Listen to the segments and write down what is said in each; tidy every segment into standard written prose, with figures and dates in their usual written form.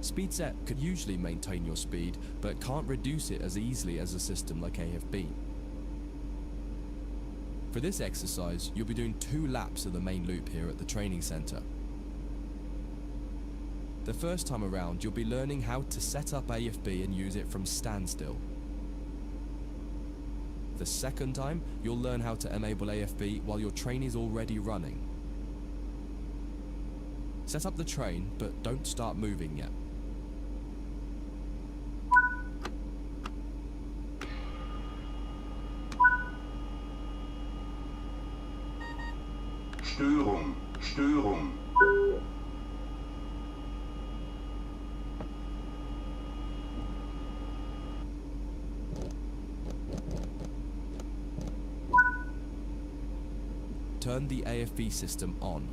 Speedset could usually maintain your speed, but can't reduce it as easily as a system like AFB. For this exercise, you'll be doing 2 laps of the main loop here at the training center. The first time around, you'll be learning how to set up AFB and use it from standstill. The second time, you'll learn how to enable AFB while your train is already running. Set up the train, but don't start moving yet. Störung. Turn the AFB system on.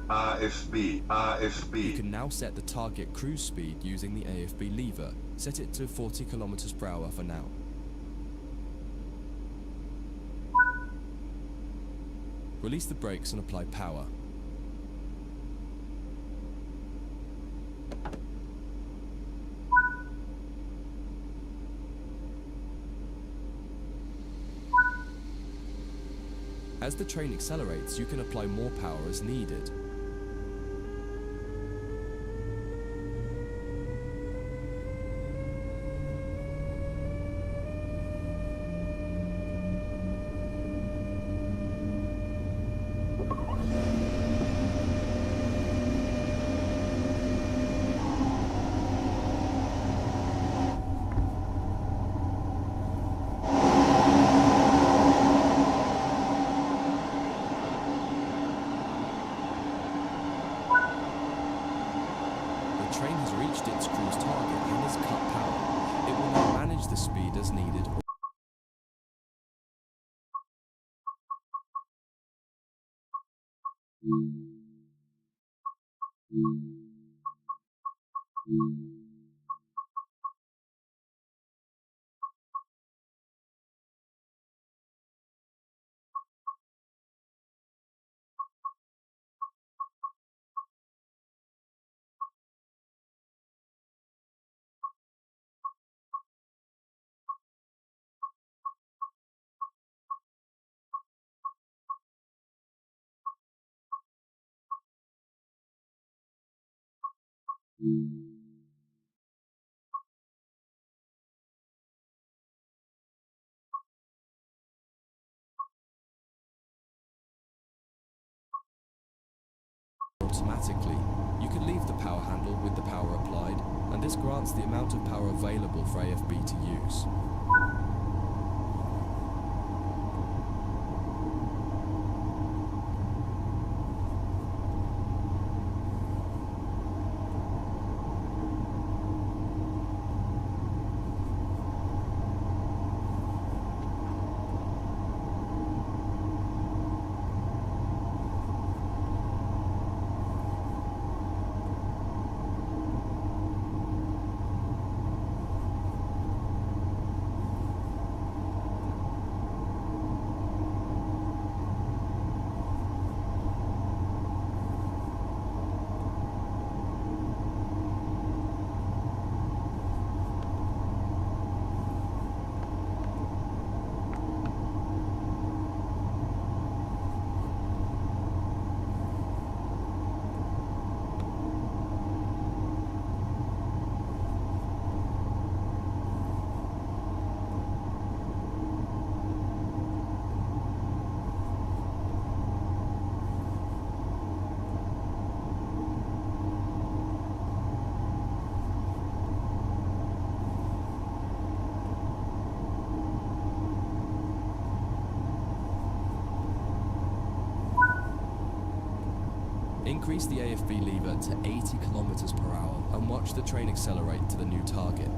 AFB. You can now set the target cruise speed using the AFB lever. Set it to 40 km per hour for now. Release the brakes and apply power. As the train accelerates, you can apply more power as needed. The train has reached its cruise target and has cut power. It will now manage the speed as needed. Automatically. You can leave the power handle with the power applied, and this grants the amount of power available for AFB to use. Increase the AFB lever to 80 km per hour and watch the train accelerate to the new target.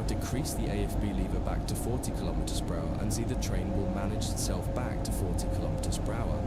decrease the AFB lever back to 40 kilometers per hour and see the train will manage itself back to 40 kilometers per hour.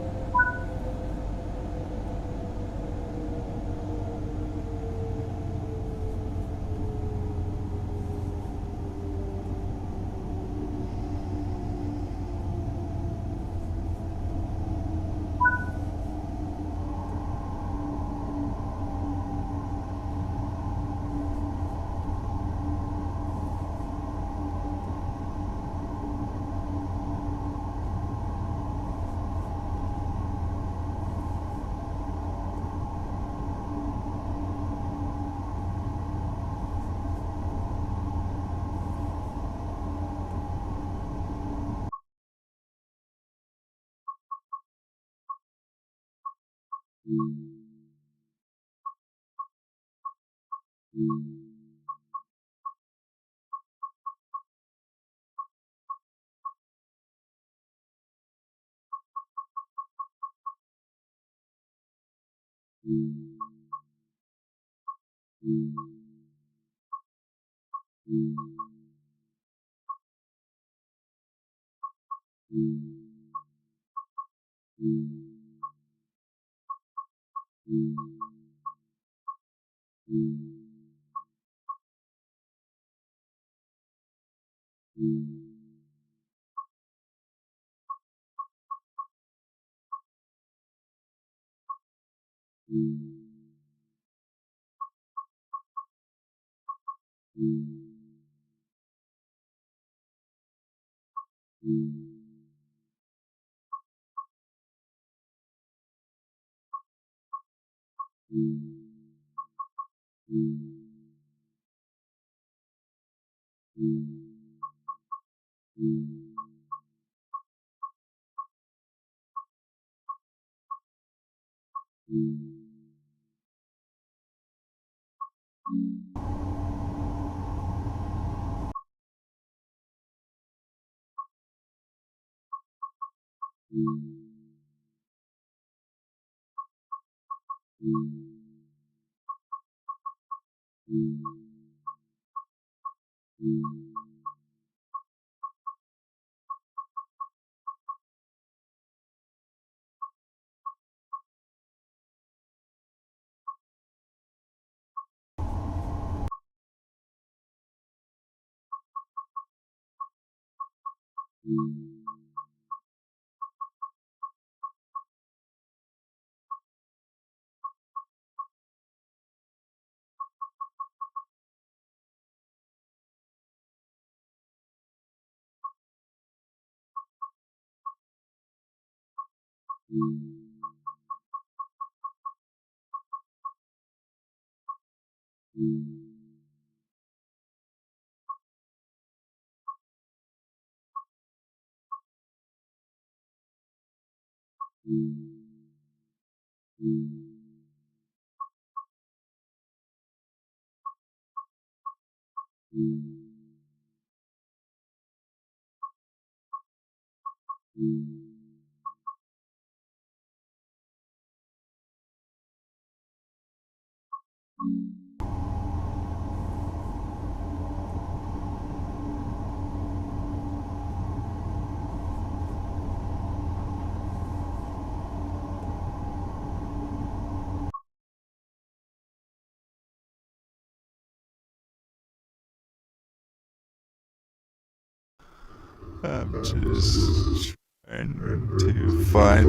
I'm just trying to find.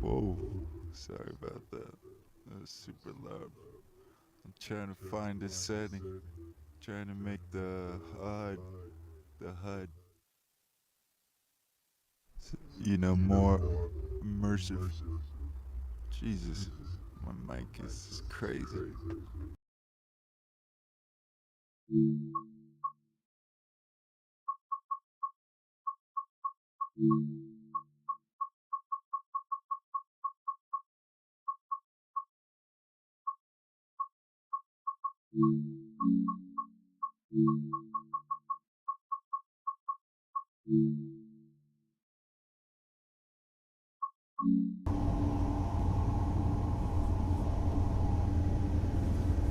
Whoa, sorry about that. That was super loud. I'm trying to find a setting. Trying to make the HUD, more immersive. Jesus, my mic is crazy.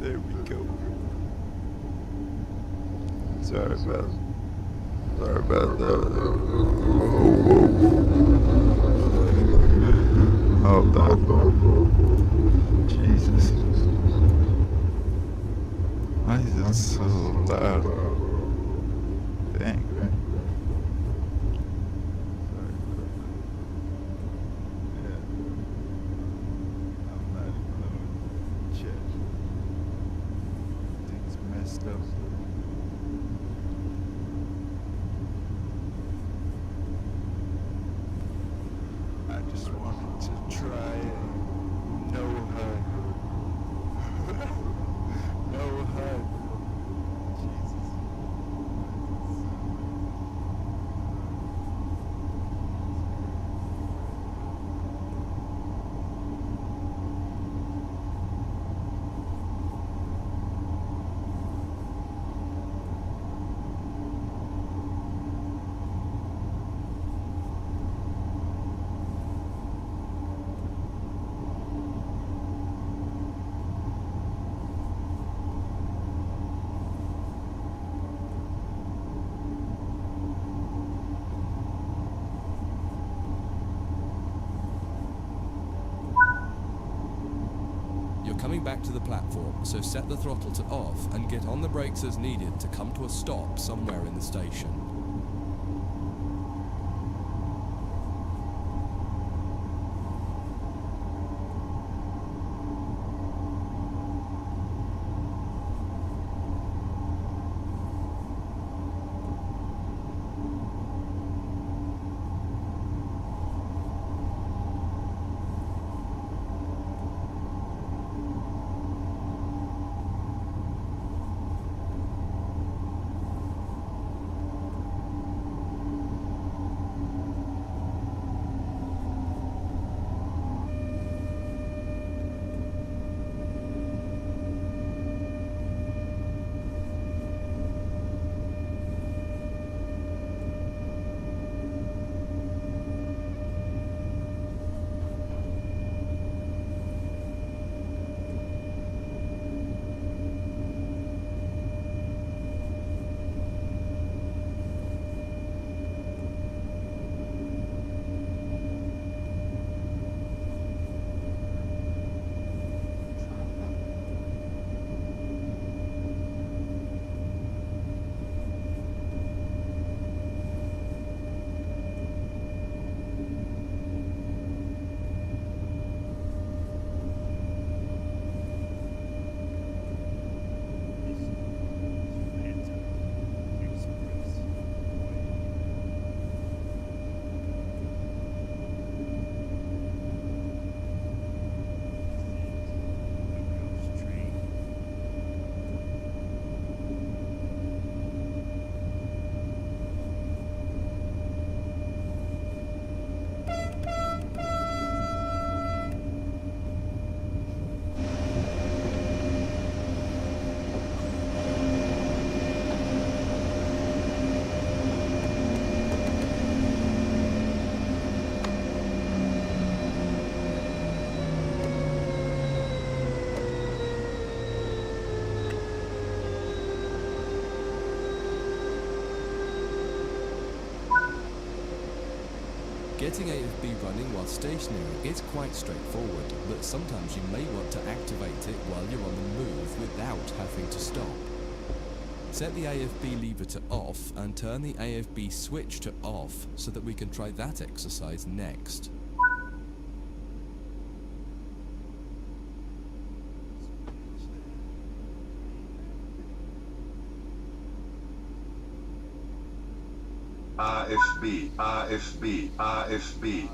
There we go. So Sorry about that. Whoa. Hold on. Jesus. Why is it so loud? Dang. Sorry about that. Yeah. I'm not even gonna check. Things messed up. I just wanted to try no HUD. No HUD. Jesus. You're coming back to the platform, so set the throttle to off and get on the brakes as needed to come to a stop somewhere in the station. Getting AFB running while stationary is quite straightforward, but sometimes you may want to activate it while you're on the move without having to stop. Set the AFB lever to off and turn the AFB switch to off so that we can try that exercise next. AFB, AFB, AFB.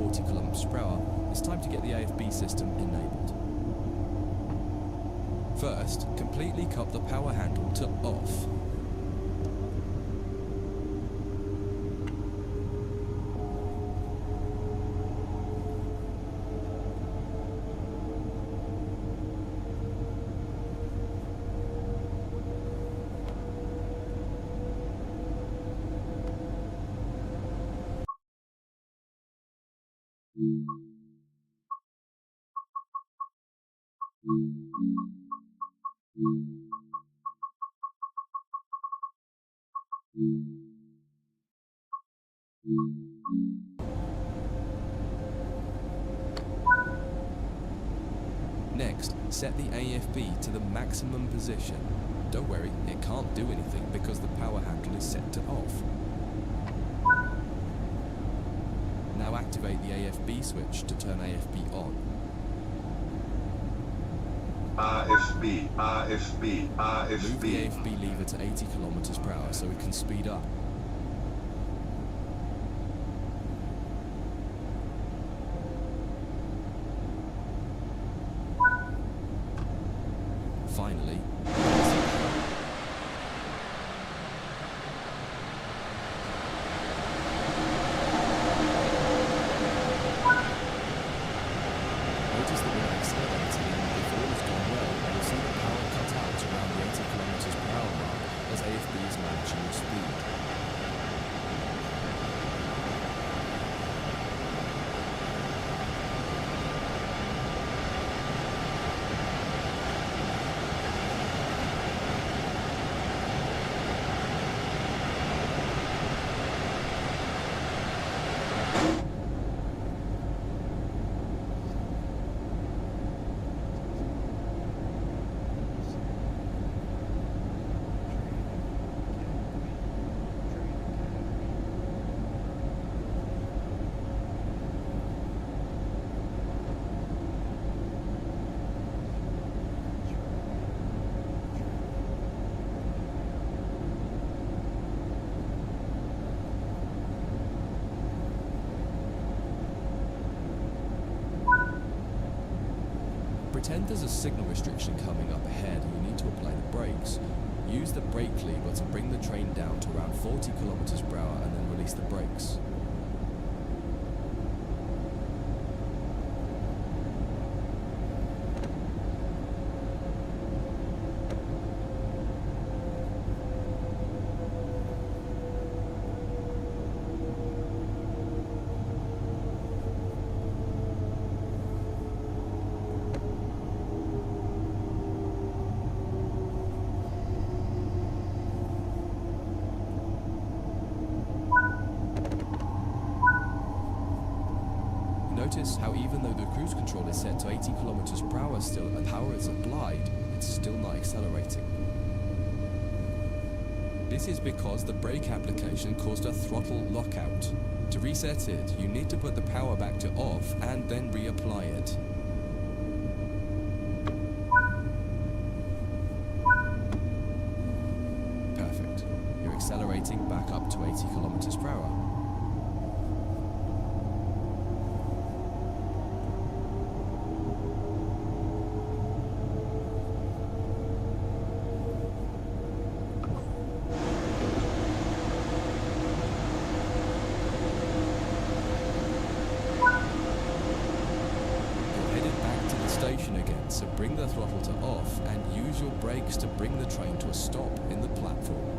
40 kilometers per hour, it's time to get the AFB system enabled. First, completely cup the power handle to off. Next, set the AFB to the maximum position. Don't worry, it can't do anything because the power handle is set to off. Now activate the AFB switch to turn AFB on. AFB, AFB, Move the AFB. AFB lever to 80 kilometers per hour so it can speed up. Finally, notice that when accelerating, if all has gone well, you'll see the power cut out around the 80 kilometers per hour mark as AFB is managing your speed. Pretend there's a signal restriction coming up ahead and you need to apply the brakes. Use the brake lever to bring the train down to around 40 kilometers per hour and then release the brakes. Notice how even though the cruise control is set to 80 kilometers per hour still and power is applied, it's still not accelerating. This is because the brake application caused a throttle lockout. To reset it, you need to put the power back to off and then reapply it. Perfect. You're accelerating back up to 80 kilometers per hour. Station again, so bring the throttle to off and use your brakes to bring the train to a stop in the platform.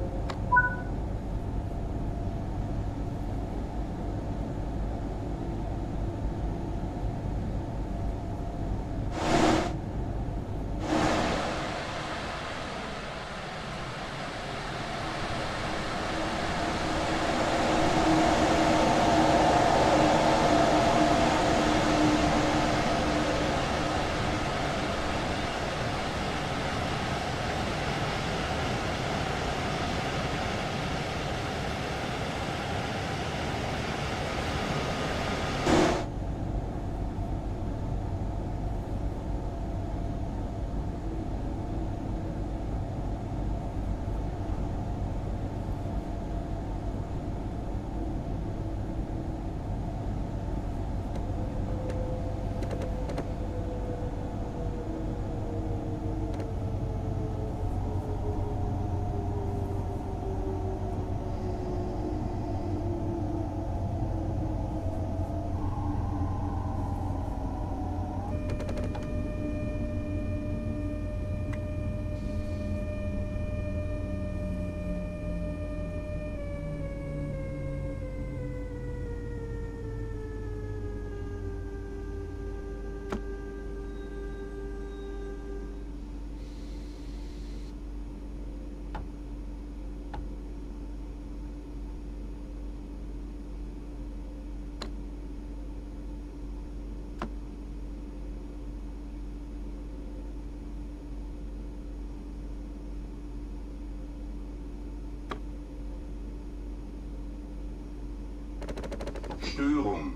Störung.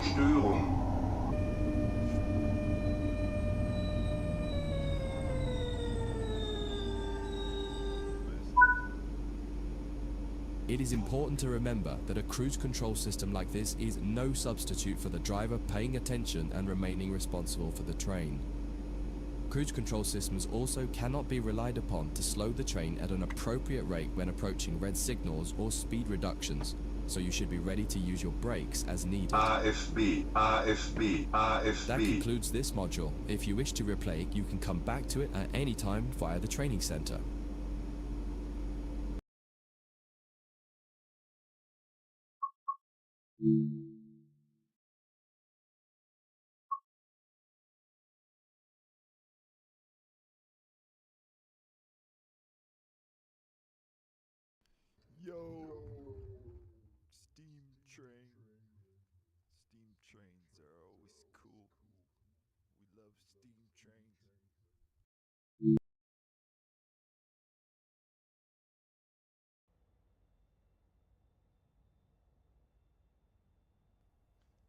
Störung. It is important to remember that a cruise control system like this is no substitute for the driver paying attention and remaining responsible for the train. Cruise control systems also cannot be relied upon to slow the train at an appropriate rate when approaching red signals or speed reductions, so you should be ready to use your brakes as needed. AFB, AFB, AFB. That concludes this module. If you wish to replay, you can come back to it at any time via the training center. Yo, steam train. Steam trains are always cool. We love steam trains.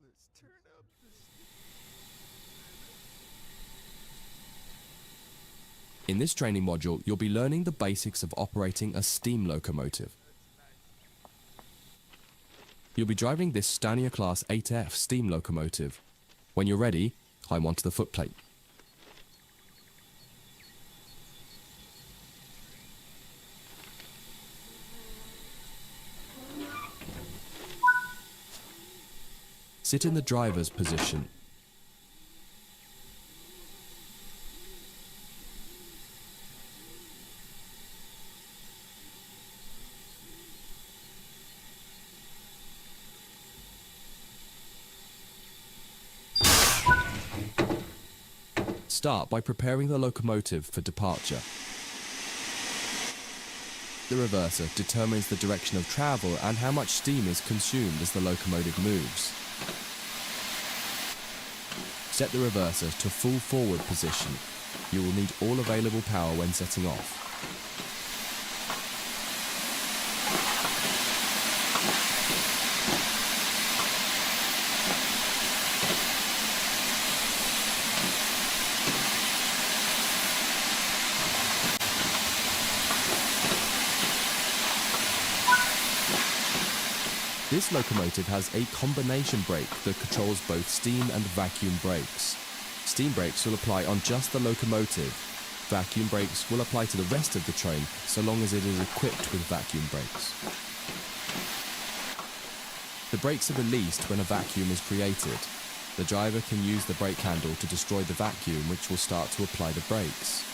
Let's turn up the steam. In this training module, you'll be learning the basics of operating a steam locomotive. You'll be driving this Stania Class 8F steam locomotive. When you're ready, climb onto the footplate. Sit in the driver's position. Start by preparing the locomotive for departure. The reverser determines the direction of travel and how much steam is consumed as the locomotive moves. Set the reverser to full forward position. You will need all available power when setting off. This locomotive has a combination brake that controls both steam and vacuum brakes. Steam brakes will apply on just the locomotive. Vacuum brakes will apply to the rest of the train so long as it is equipped with vacuum brakes. The brakes are released when a vacuum is created. The driver can use the brake handle to destroy the vacuum, which will start to apply the brakes.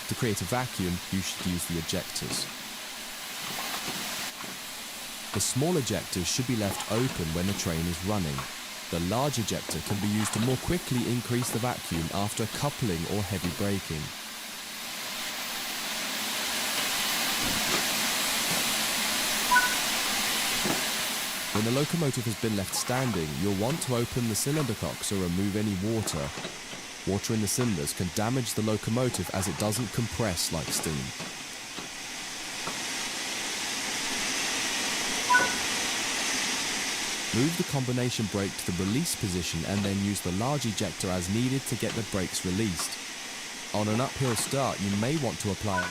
To create a vacuum, you should use the ejectors. The small ejectors should be left open when the train is running. The large ejector can be used to more quickly increase the vacuum after coupling or heavy braking. When the locomotive has been left standing, you'll want to open the cylinder cocks or remove any water. Water in the cylinders can damage the locomotive as it doesn't compress like steam. Move the combination brake to the release position and then use the large ejector as needed to get the brakes released. On an uphill start, you may want to apply it.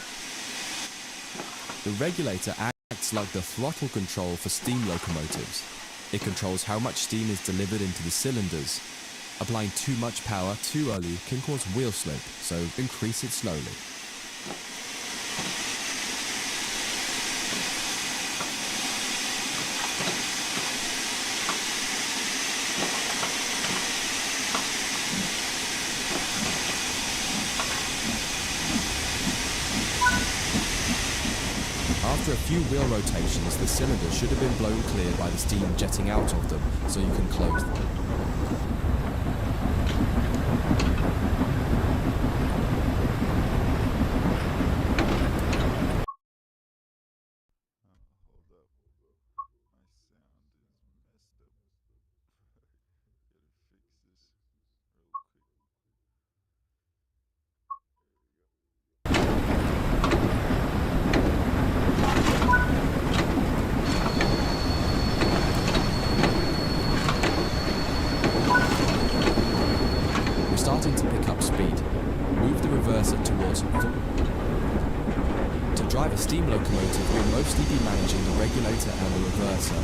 The regulator acts like the throttle control for steam locomotives. It controls how much steam is delivered into the cylinders. Applying too much power too early can cause wheel slip, so increase it slowly. After a few wheel rotations, the cylinders should have been blown clear by the steam jetting out of them, so you can close them. Hold up. My sound is messed up. Gotta fix this real quick. We're starting to pick up speed. Move the reverser towards... To drive a steam locomotive, we'll mostly be managing the regulator and the reverser.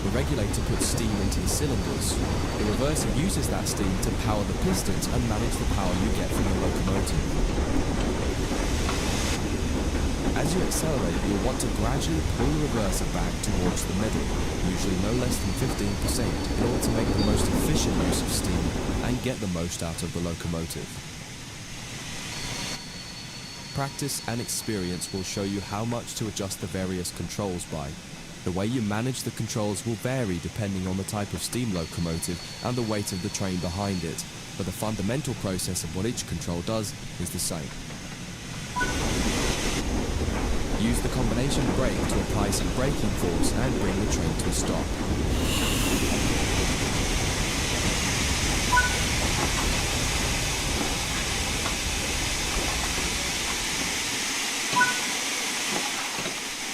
The regulator puts steam into the cylinders. The reverser uses that steam to power the pistons and manage the power you get from the locomotive. As you accelerate, you'll want to gradually pull the reverser back towards the middle, usually no less than 15%, in order to make the most efficient use of steam and get the most out of the locomotive. Practice and experience will show you how much to adjust the various controls by. The way you manage the controls will vary depending on the type of steam locomotive and the weight of the train behind it, but the fundamental process of what each control does is the same. Use the combination brake to apply some braking force and bring the train to a stop.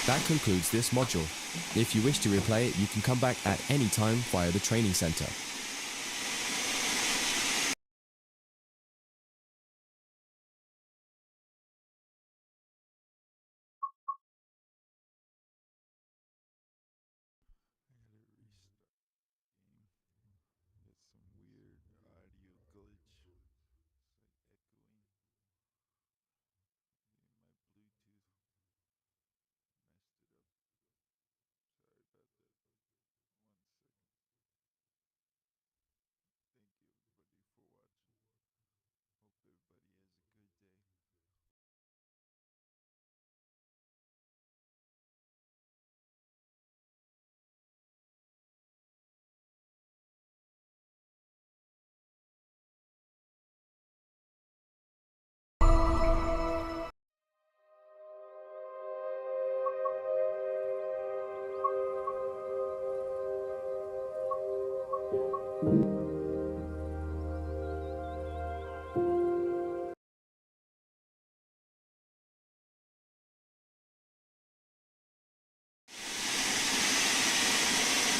That concludes this module. If you wish to replay it, you can come back at any time via the training center. I gotta restart game. Got some weird audio glitch. It's like echoing. Maybe my Bluetooth messed it up. Sorry about that. 1 second. Thank you everybody for watching. Hope everybody has a good day.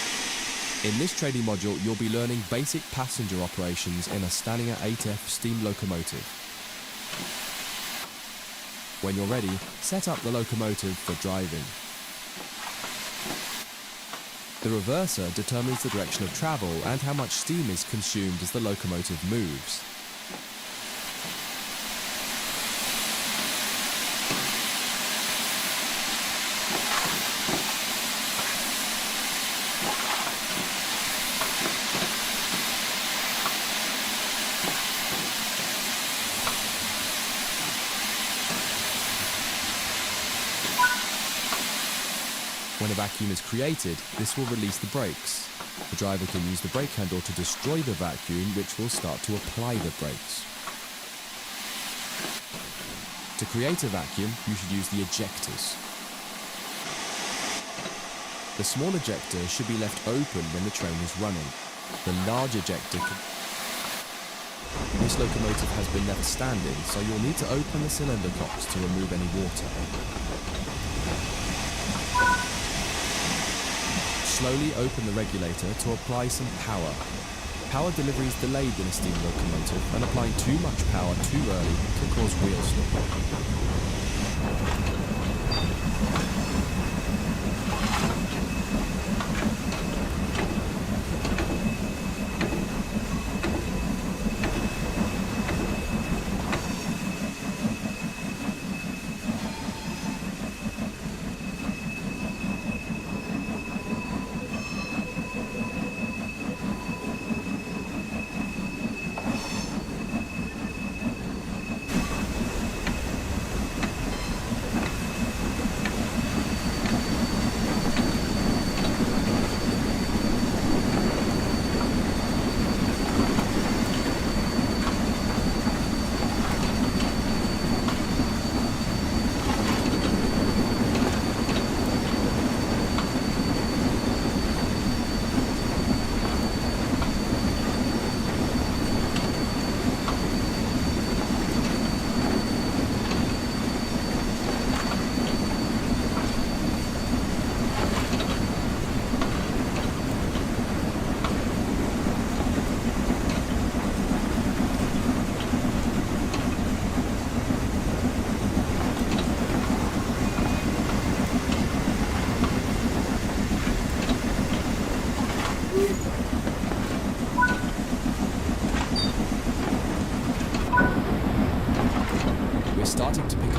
In this training module, you'll be learning basic passenger operations in a Stanier 8F steam locomotive. When you're ready, set up the locomotive for driving. The reverser determines the direction of travel and how much steam is consumed as the locomotive moves. When a vacuum is created, this will release the brakes. The driver can use the brake handle to destroy the vacuum, which will start to apply the brakes. To create a vacuum, you should use the ejectors. The small ejector should be left open when the train is running. The large ejector This locomotive has been left standing, so you'll need to open the cylinder cocks to remove any water. Slowly open the regulator to apply some power. Power delivery is delayed in a steam locomotive, and applying too much power too early can cause wheel slip.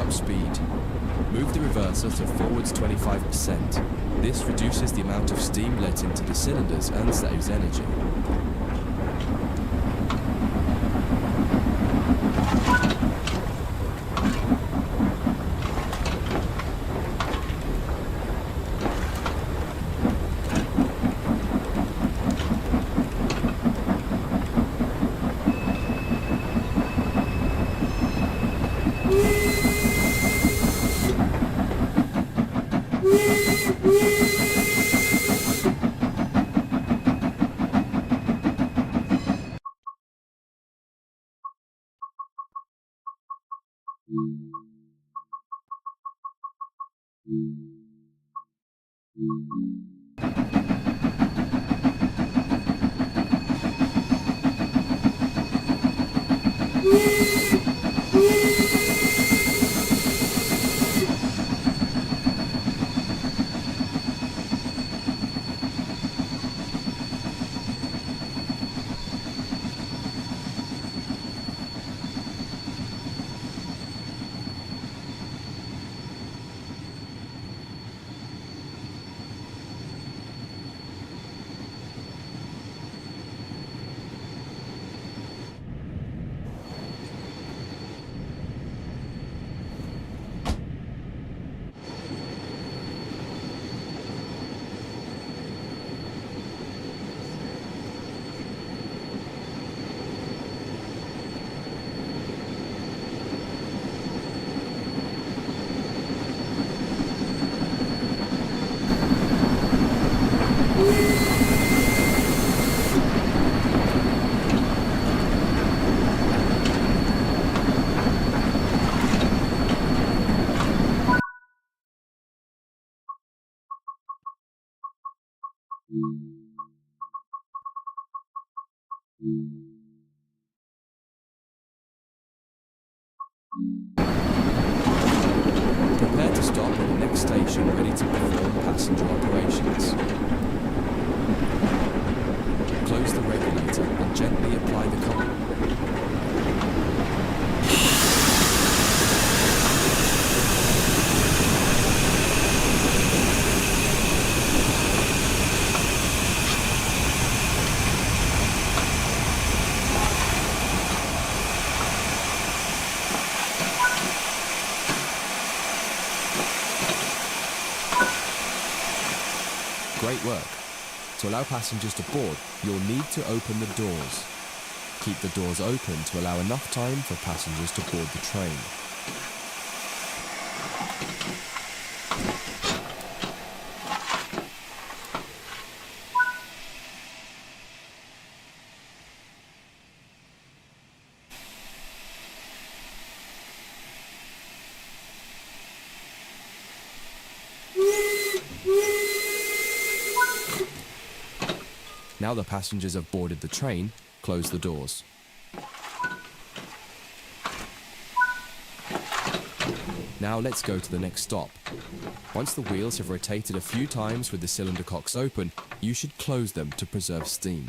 top speed. Move the reverser to forwards 25%. This reduces the amount of steam let into the cylinders and saves energy. Prepare to stop at the next station ready to perform passenger operations. Close the regulator and gently apply the collar. Great work. To allow passengers to board, you'll need to open the doors. Keep the doors open to allow enough time for passengers to board the train. Now the passengers have boarded the train, close the doors. Now let's go to the next stop. Once the wheels have rotated a few times with the cylinder cocks open, you should close them to preserve steam.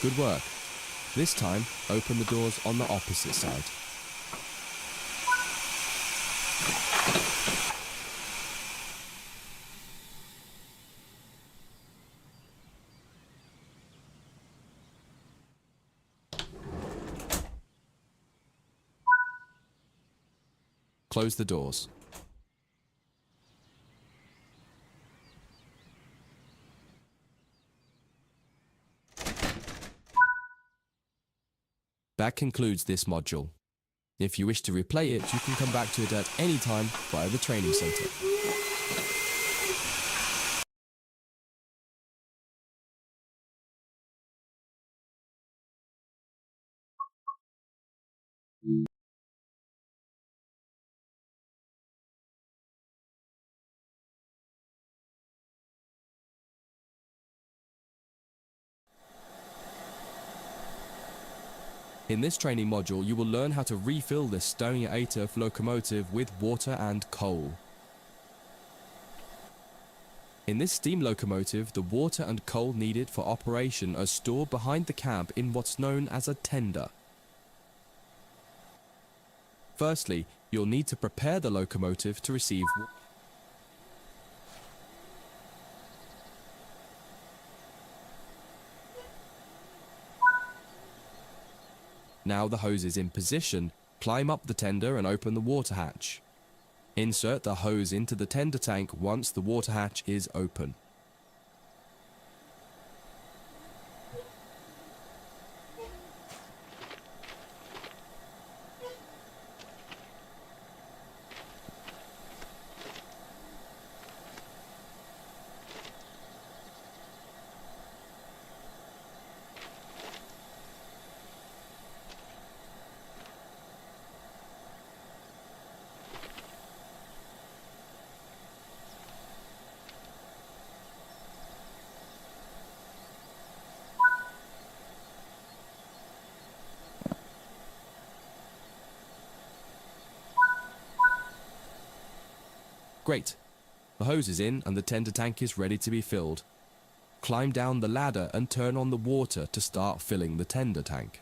Good work. This time, open the doors on the opposite side. Close the doors. That concludes this module. If you wish to replay it, you can come back to it at any time via the training center. In this training module, you will learn how to refill this Stone ATF locomotive with water and coal. In this steam locomotive, the water and coal needed for operation are stored behind the cab in what's known as a tender. Firstly, you'll need to prepare the locomotive to receive water. Now the hose is in position, climb up the tender and open the water hatch. Insert the hose into the tender tank once the water hatch is open. Great. The hose is in and the tender tank is ready to be filled. Climb down the ladder and turn on the water to start filling the tender tank.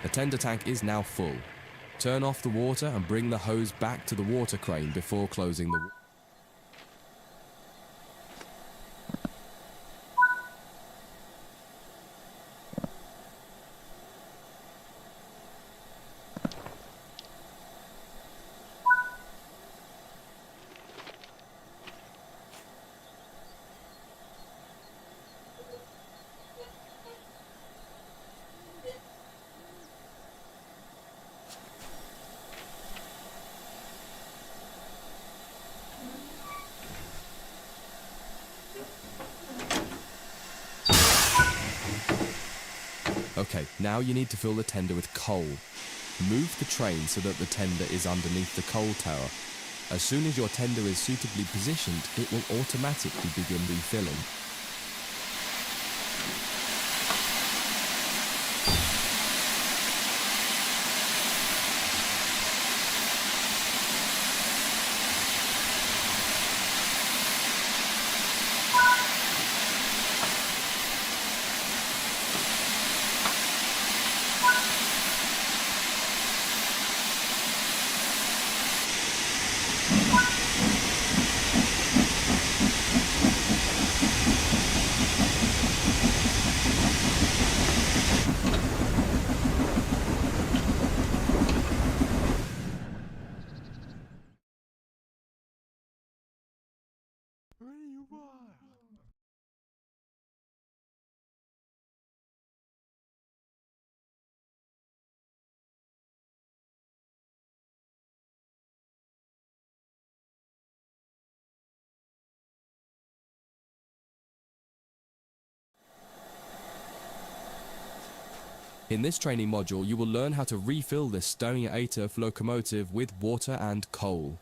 The tender tank is now full. Turn off the water and bring the hose back to the water crane before closing the Okay, now you need to fill the tender with coal. Move the train so that the tender is underneath the coal tower. As soon as your tender is suitably positioned, it will automatically begin refilling. Where you are? In this training module, you will learn how to refill this Stonier ATUF locomotive with water and coal.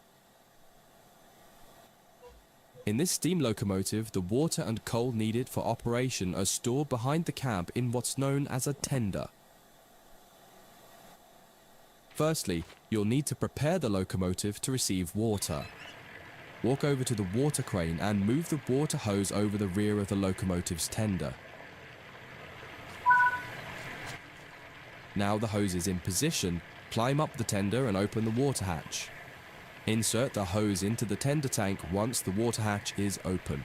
In this steam locomotive, the water and coal needed for operation are stored behind the cab in what's known as a tender. Firstly, you'll need to prepare the locomotive to receive water. Walk over to the water crane and move the water hose over the rear of the locomotive's tender. Now the hose is in position, climb up the tender and open the water hatch. Insert the hose into the tender tank once the water hatch is open.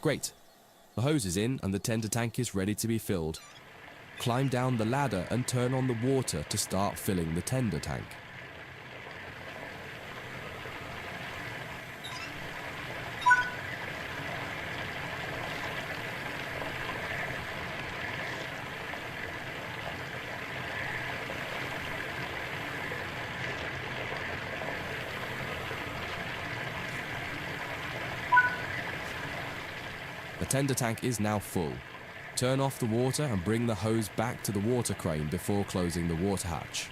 Great. The hose is in and the tender tank is ready to be filled. Climb down the ladder and turn on the water to start filling the tender tank. The tender tank is now full. Turn off the water and bring the hose back to the water crane before closing the water hatch.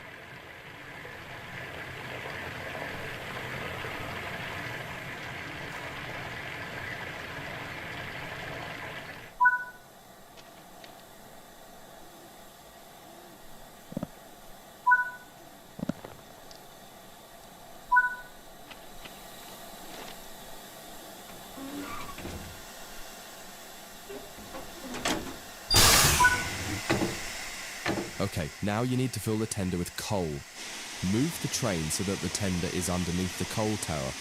Okay, now you need to fill the tender with coal. Move the train so that the tender is underneath the coal tower.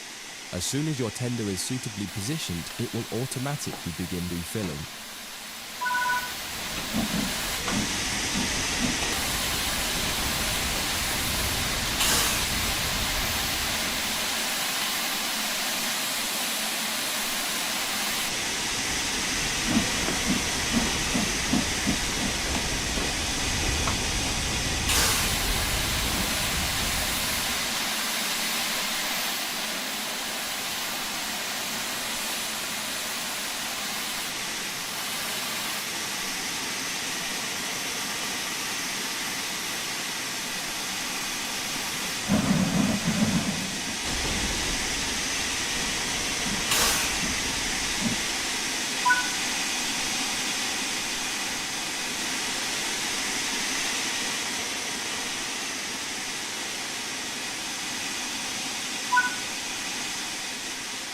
As soon as your tender is suitably positioned, it will automatically begin refilling.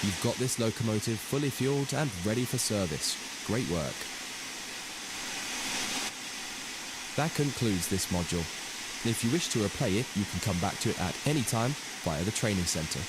You've got this locomotive fully fueled and ready for service. Great work. That concludes this module. If you wish to replay it, you can come back to it at any time via the training centre.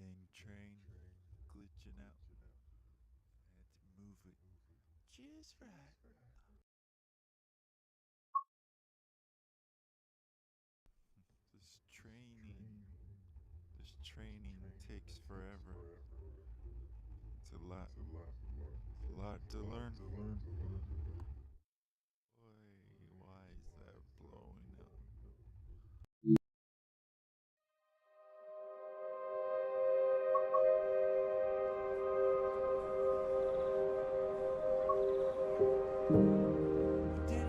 Dang train glitching out. I had to move it just right. This training takes forever. It's a lot to learn. Boy, why is that blowing up? We did it!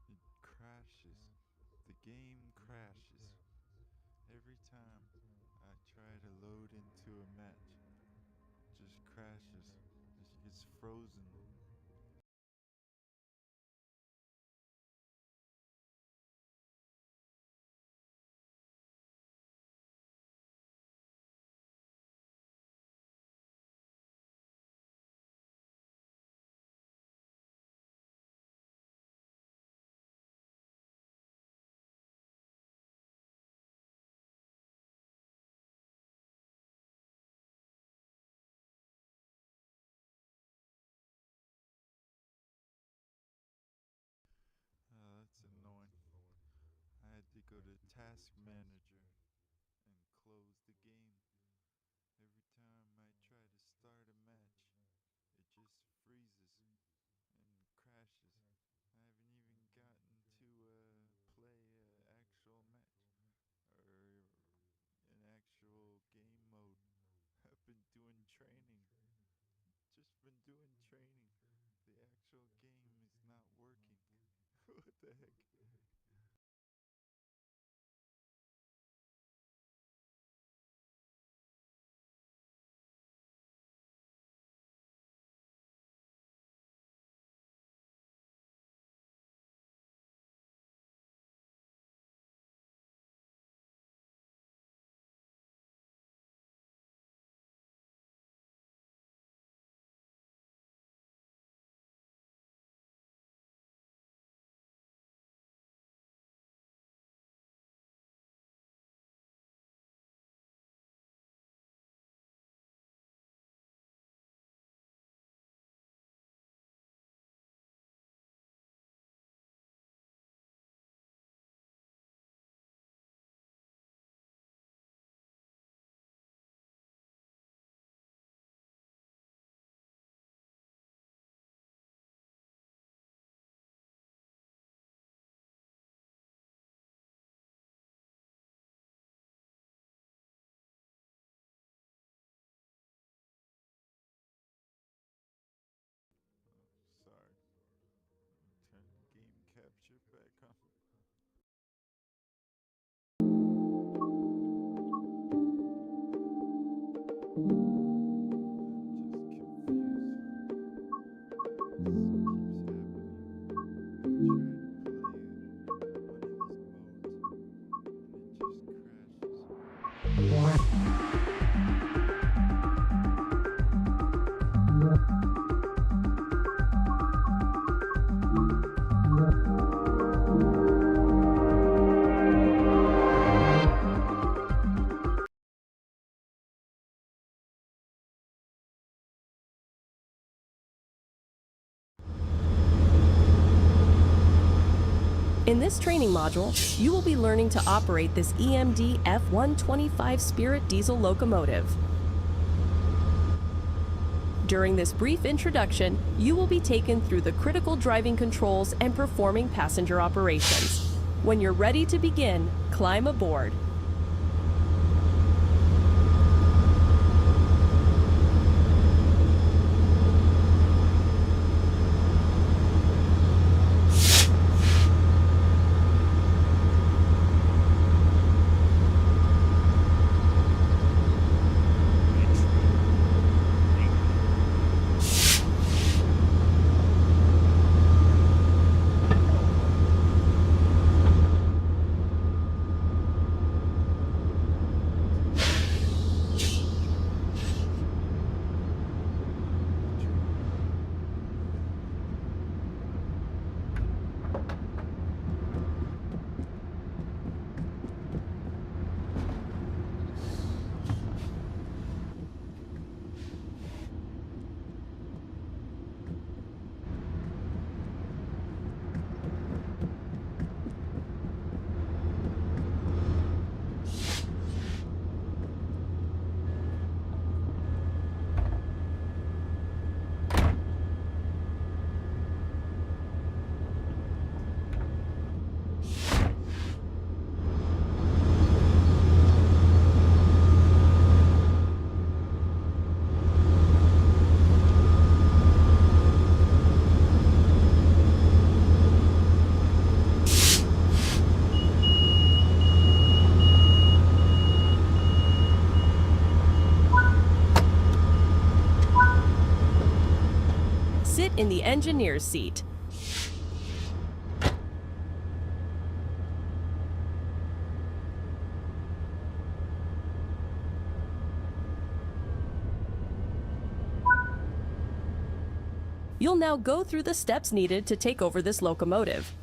It crashes. The game crashes. Every time I try to load into a match, it just crashes. It gets frozen. That's annoying. I had to go to Task Manager and close the game. Every time I try to start a match, it just freezes and crashes. I haven't even gotten to play an actual match or an actual game mode. I've been doing training. Just been doing training. The actual game is not working. What the heck? In this training module, you will be learning to operate this EMD F125 Spirit diesel locomotive. During this brief introduction, you will be taken through the critical driving controls and performing passenger operations. When you're ready to begin, climb aboard. Sit in the engineer's seat. You'll now go through the steps needed to take over this locomotive.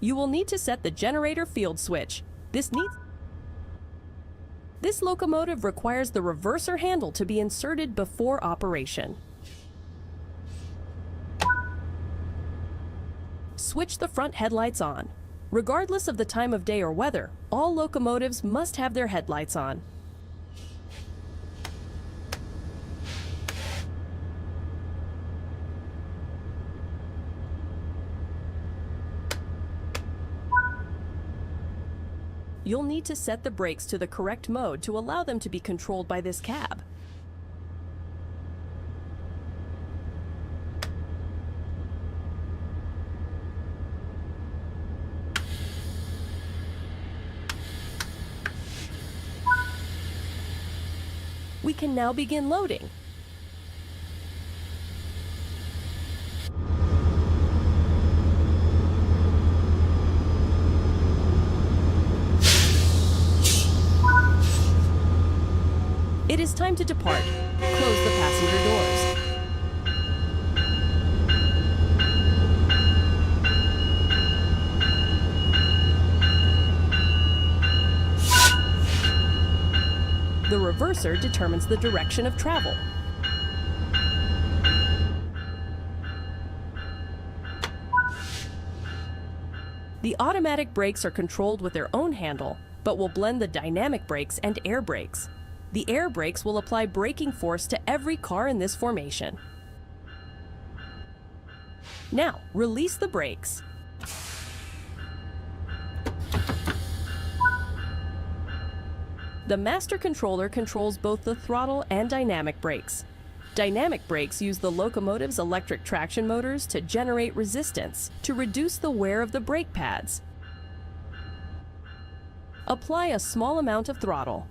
You will need to set the generator field switch. This locomotive requires the reverser handle to be inserted before operation. Switch the front headlights on. Regardless of the time of day or weather, all locomotives must have their headlights on. You'll need to set the brakes to the correct mode to allow them to be controlled by this cab. We can now begin loading. It is time to depart. Close the passenger doors. The reverser determines the direction of travel. The automatic brakes are controlled with their own handle, but will blend the dynamic brakes and air brakes. The air brakes will apply braking force to every car in this formation. Now, release the brakes. The master controller controls both the throttle and dynamic brakes. Dynamic brakes use the locomotive's electric traction motors to generate resistance to reduce the wear of the brake pads. Apply a small amount of throttle.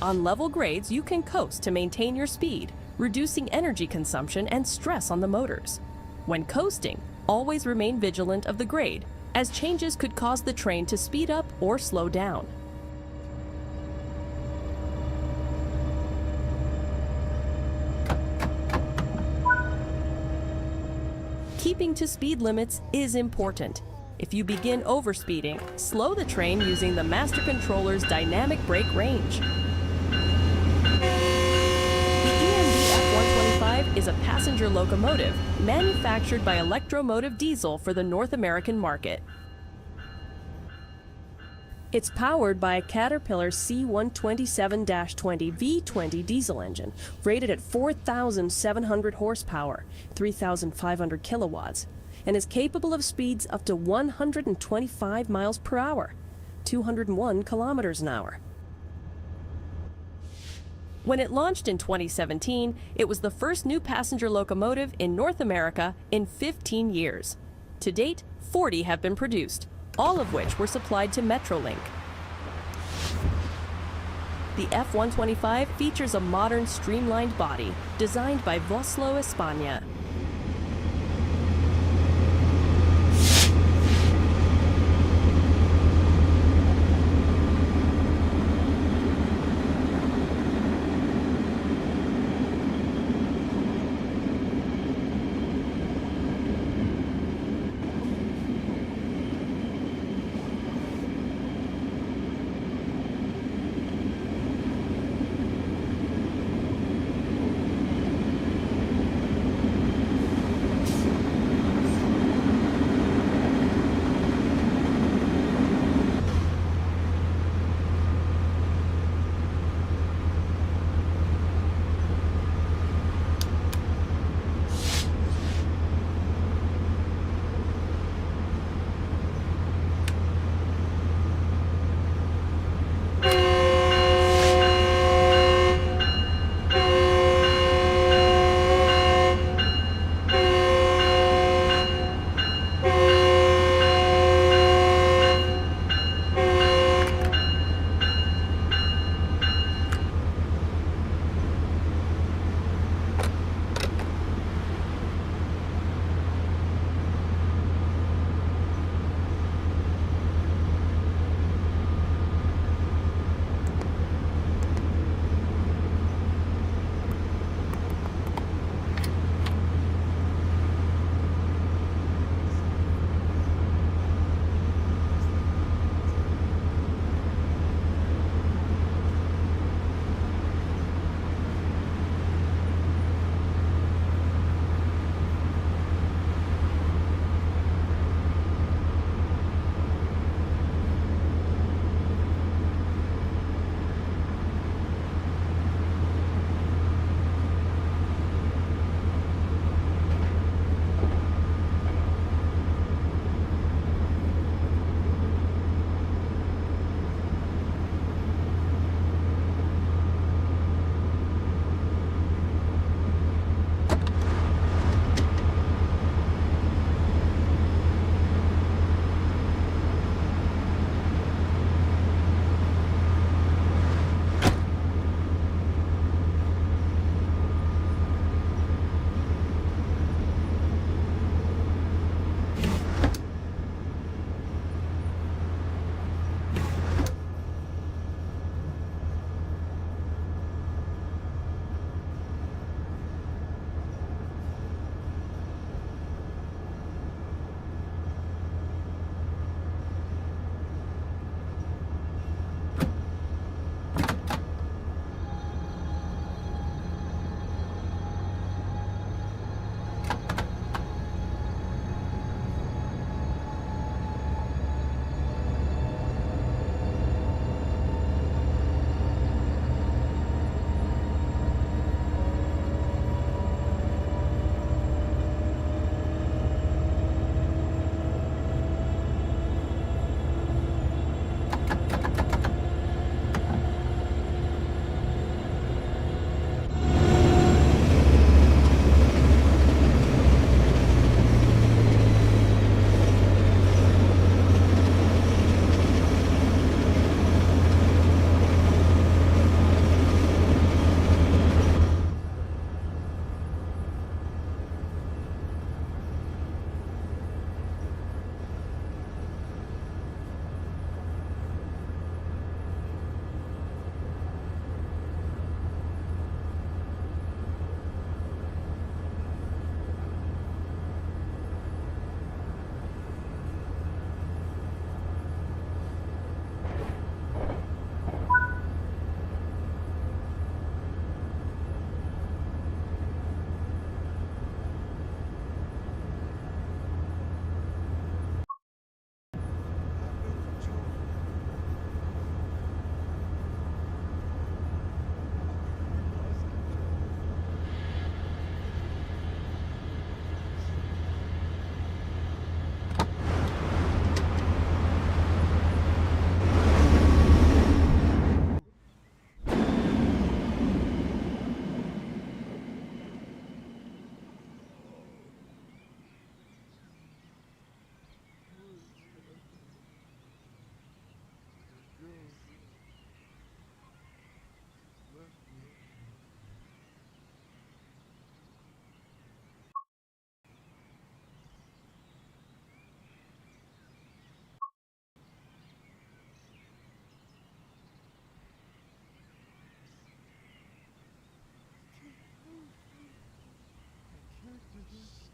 On level grades, you can coast to maintain your speed, reducing energy consumption and stress on the motors. When coasting, always remain vigilant of the grade, as changes could cause the train to speed up or slow down. Keeping to speed limits is important. If you begin overspeeding, slow the train using the master controller's dynamic brake range. The EMB F-125 is a passenger locomotive manufactured by Electromotive Diesel for the North American market. It's powered by a Caterpillar C127-20 V20 diesel engine, rated at 4,700 horsepower, 3,500 kilowatts, and is capable of speeds up to 125 miles per hour, 201 kilometers an hour. When it launched in 2017, it was the first new passenger locomotive in North America in 15 years. To date, 40 have been produced, all of which were supplied to Metrolink. The F-125 features a modern streamlined body designed by Vossloh España.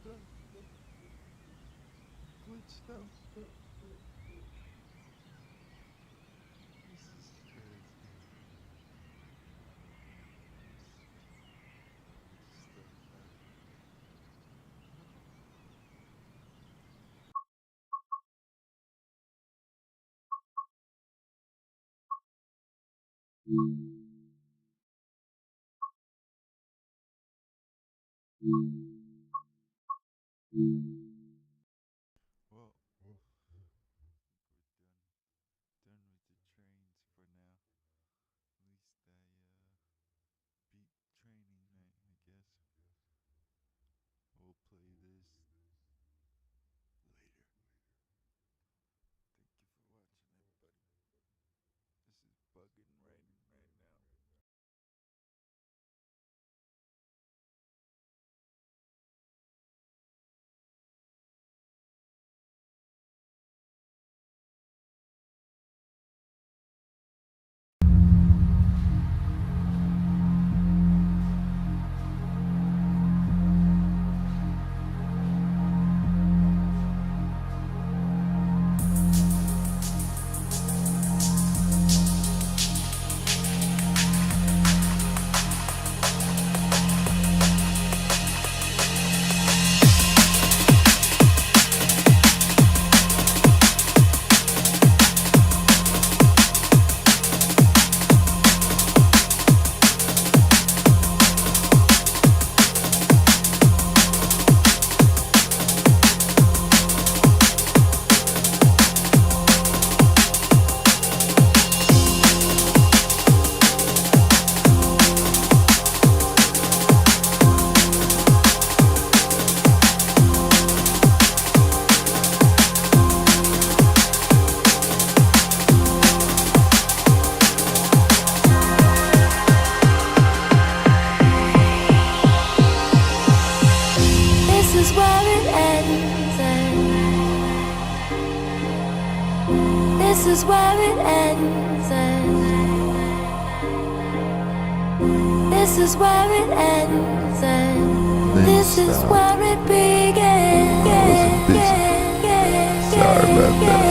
Glitched out. This is crazy. Just start back. Well, we're done with the trains for now. At least I beat training night, I guess. We'll play this later. Thank you for watching, everybody. This is bugging right now. This is where it ends, this is where it ends, this is where it ends, this is where it begins. Sorry about that.